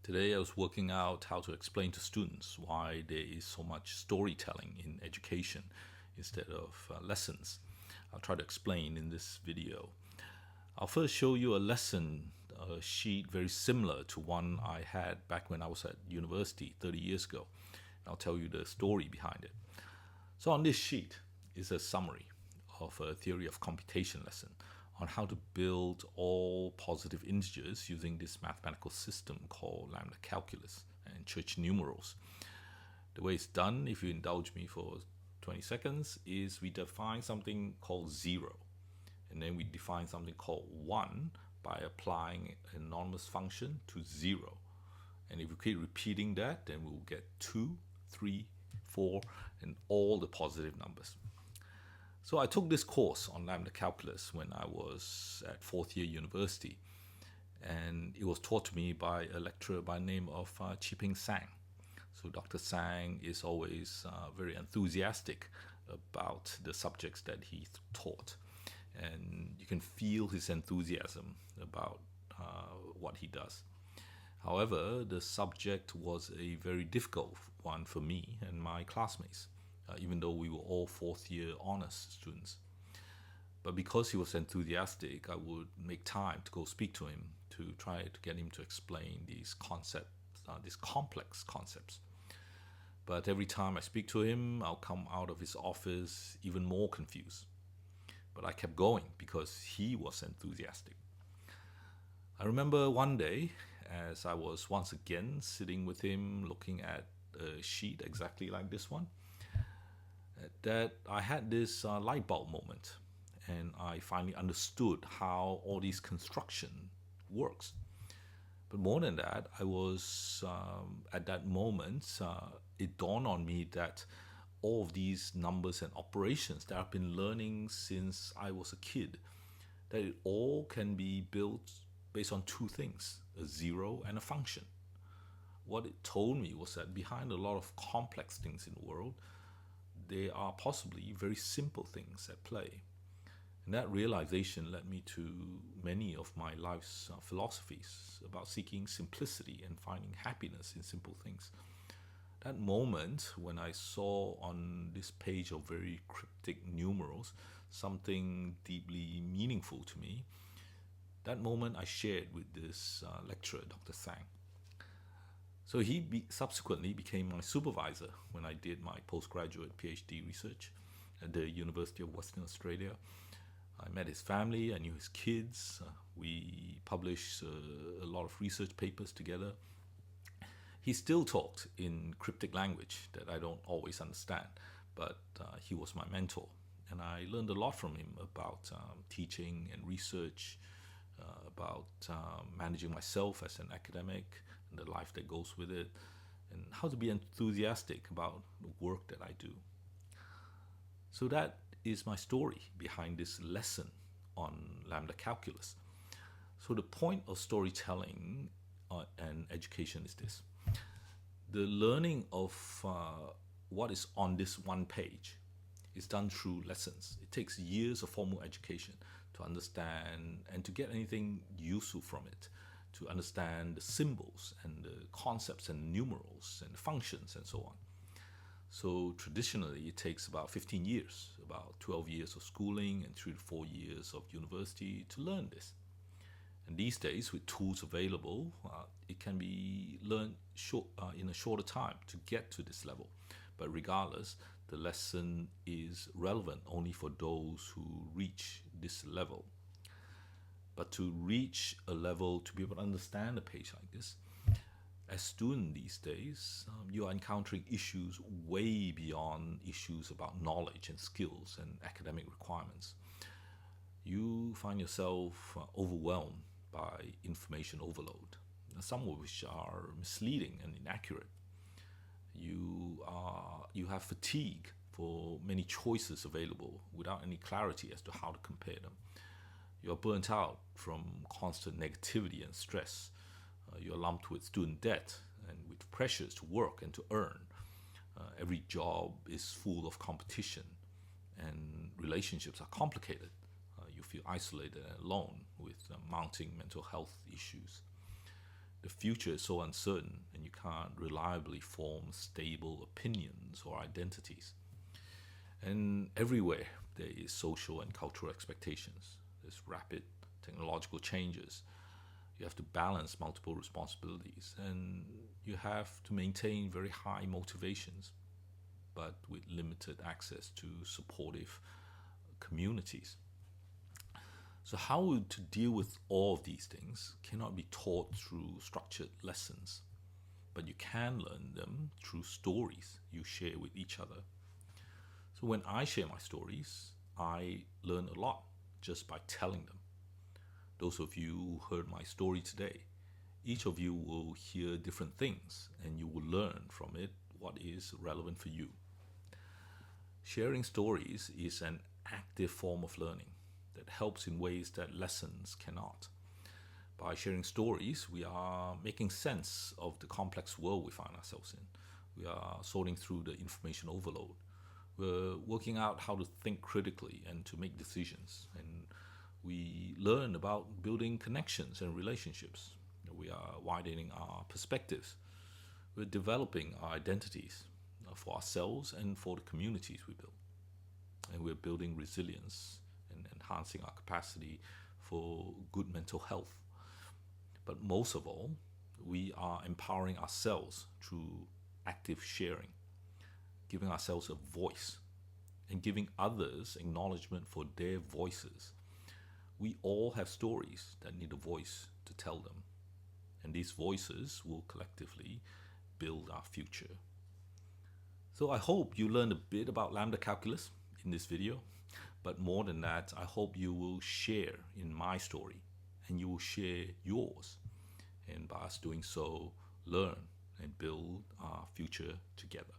Today I was working out how to explain to students why there is so much storytelling in education instead of lessons. I'll try to explain in this video. I'll first show you a lesson sheet very similar to one I had back when I was at university 30 years ago. I'll tell you the story behind it. So on this sheet is a summary of a theory of computation lesson on how to build all positive integers using this mathematical system called lambda calculus and church numerals. The way it's done, if you indulge me for 20 seconds, is we define something called 0, and then we define something called 1 by applying an anonymous function to 0. And if we keep repeating that, then we'll get 2, 3, 4, and all the positive numbers. So I took this course on lambda calculus when I was at fourth year university, and it was taught to me by a lecturer by the name of Chiping Sang. So Dr. Sang is always very enthusiastic about the subjects that he taught, and you can feel his enthusiasm about what he does. However, the subject was a very difficult one for me and my classmates, even though we were all fourth year honors students. But because he was enthusiastic, I would make time to go speak to him to try to get him to explain these complex concepts. But every time I speak to him, I'll come out of his office even more confused. But I kept going because he was enthusiastic. I remember one day, as I was once again sitting with him looking at a sheet exactly like this one, that I had this light bulb moment, and I finally understood how all this construction works. But more than that, I was at that moment, it dawned on me that all of these numbers and operations that I've been learning since I was a kid, that it all can be built based on two things, a zero and a function. What it told me was that behind a lot of complex things in the world, there are possibly very simple things at play. And that realization led me to many of my life's philosophies about seeking simplicity and finding happiness in simple things. That moment when I saw on this page of very cryptic numerals something deeply meaningful to me, that moment I shared with this lecturer, Dr. Sang. So he subsequently became my supervisor when I did my postgraduate PhD research at the University of Western Australia. I met his family, I knew his kids, we published a lot of research papers together. He still talked in cryptic language that I don't always understand, but he was my mentor, and I learned a lot from him about teaching and research, about managing myself as an academic and the life that goes with it, and how to be enthusiastic about the work that I do. So that is my story behind this lesson on lambda calculus. So the point of storytelling and education is this. The learning of what is on this one page is done through lessons. It takes years of formal education to understand and to get anything useful from it, to understand the symbols and the concepts and numerals and the functions and so on. So traditionally, it takes about 15 years, about 12 years of schooling and 3 to 4 years of university to learn this. And these days, with tools available, it can be learned in a shorter time to get to this level. But regardless, the lesson is relevant only for those who reach this level. But to reach a level to be able to understand a page like this, as students these days, you are encountering issues way beyond issues about knowledge and skills and academic requirements. You find yourself overwhelmed by information overload, some of which are misleading and inaccurate. You have fatigue for many choices available without any clarity as to how to compare them. You're burnt out from constant negativity and stress. You're lumped with student debt and with pressures to work and to earn. Every job is full of competition, and relationships are complicated. You feel isolated and alone with mounting mental health issues. The future is so uncertain, and you can't reliably form stable opinions or identities. And everywhere there is social and cultural expectations. There's rapid technological changes. You have to balance multiple responsibilities, and you have to maintain very high motivations, but with limited access to supportive communities. So, how to deal with all of these things cannot be taught through structured lessons, but you can learn them through stories you share with each other. So, when I share my stories, I learn a lot just by telling them. Those of you who heard my story today, each of you will hear different things and you will learn from it what is relevant for you. Sharing stories is an active form of learning that helps in ways that lessons cannot. By sharing stories, we are making sense of the complex world we find ourselves in. We are sorting through the information overload. We're working out how to think critically and to make decisions. And we learn about building connections and relationships. We are widening our perspectives. We're developing our identities for ourselves and for the communities we build. And we're building resilience and enhancing our capacity for good mental health. But most of all, we are empowering ourselves through active sharing, giving ourselves a voice, and giving others acknowledgement for their voices. We all have stories that need a voice to tell them, and these voices will collectively build our future. So I hope you learned a bit about lambda calculus in this video, but more than that, I hope you will share in my story and you will share yours, and by us doing so, learn and build our future together.